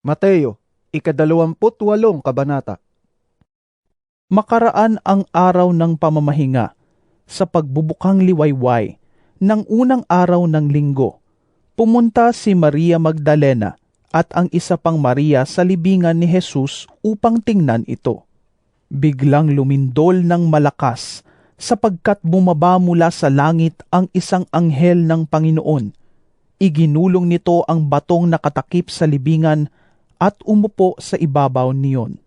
Mateo, 28 kabanata. Makaraan ang araw ng pamamahinga sa pagbubukang liwayway ng unang araw ng linggo. Pumunta si Maria Magdalena at ang isa pang Maria sa libingan ni Jesus upang tingnan ito. Biglang lumindol ng malakas sapagkat bumaba mula sa langit ang isang anghel ng Panginoon. Iginulong nito ang batong nakatakip sa libingan at umupo sa ibabaw niyon.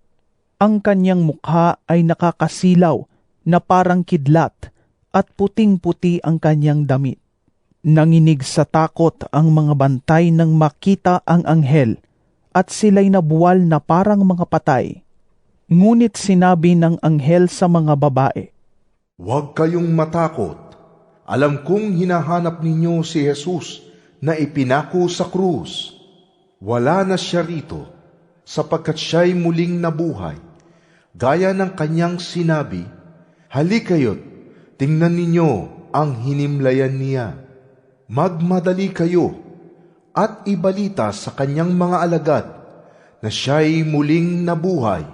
Ang kanyang mukha ay nakakasilaw na parang kidlat at puting-puti ang kanyang damit. Nanginig sa takot ang mga bantay nang makita ang anghel at sila'y nabuwal na parang mga patay. Ngunit sinabi ng anghel sa mga babae, "Huwag kayong matakot. Alam kong hinahanap ninyo si Jesus na ipinako sa krus. Wala na siya rito, sapagkat siya'y muling nabuhay. Gaya ng kanyang sinabi, halikayo't tingnan ninyo ang hinimlayan niya. Magmadali kayo at ibalita sa kanyang mga alagad na siya'y muling nabuhay.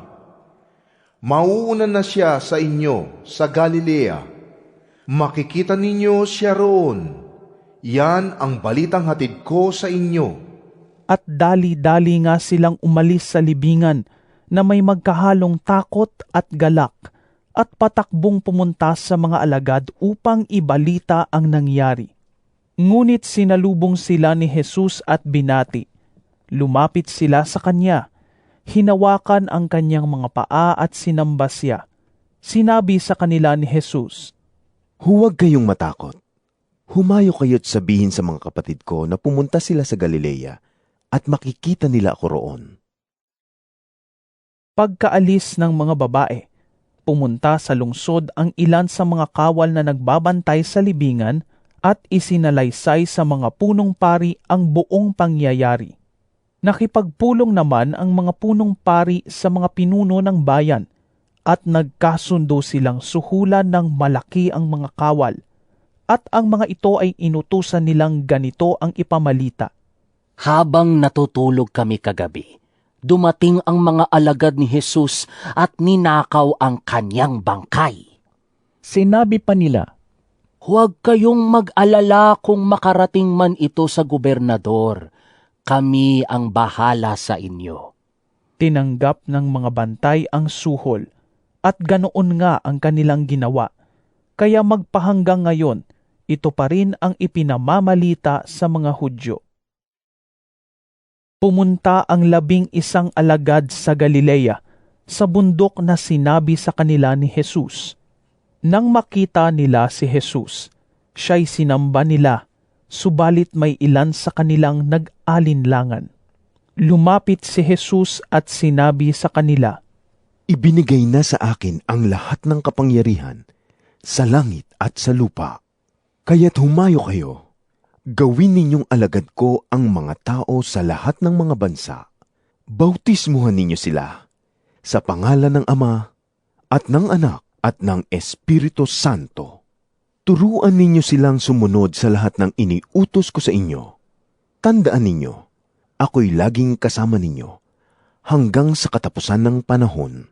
Mauuna na siya sa inyo sa Galilea. Makikita ninyo siya roon. Yan ang balitang hatid ko sa inyo." at dali-dali nga silang umalis sa libingan na may magkahalong takot at galak at patakbong pumunta sa mga alagad upang ibalita ang nangyari. Ngunit sinalubong sila ni Jesus at binati. Lumapit sila sa kanya, hinawakan ang kanyang mga paa at sinamba siya. Sinabi sa kanila ni Jesus, Huwag kayong matakot. Humayo kayo't sabihin sa mga kapatid ko na pumunta sila sa Galilea at makikita nila ako roon. Pagkaalis ng mga babae, pumunta sa lungsod ang ilan sa mga kawal na nagbabantay sa libingan at isinalaysay sa mga punong pari ang buong pangyayari. Nakipagpulong naman ang mga punong pari sa mga pinuno ng bayan at nagkasundo silang suhulan ng malaki ang mga kawal at ang mga ito ay inutusan nilang ganito ang ipamalita. Habang natutulog kami kagabi, dumating ang mga alagad ni Jesus at ninakaw ang kanyang bangkay. Sinabi pa nila, Huwag kayong mag-alala kung makarating man ito sa gobernador. Kami ang bahala sa inyo. tinanggap ng mga bantay ang suhol at ganoon nga ang kanilang ginawa. Kaya magpahanggang ngayon, ito pa rin ang ipinamamalita sa mga Hudyo. Pumunta ang 11 alagad sa Galilea, sa bundok na sinabi sa kanila ni Jesus. Nang makita nila si Jesus, siya'y sinamba nila, subalit may ilan sa kanilang nag-alinlangan. Lumapit si Jesus at sinabi sa kanila, Ibinigay na sa akin ang lahat ng kapangyarihan sa langit at sa lupa. Kaya't humayo kayo. Gawin ninyong alagad ko ang mga tao sa lahat ng mga bansa. Bautismuhan ninyo sila sa pangalan ng Ama at ng Anak at ng Espiritu Santo. Turuan ninyo silang sumunod sa lahat ng iniutos ko sa inyo. Tandaan ninyo, ako'y laging kasama ninyo hanggang sa katapusan ng panahon.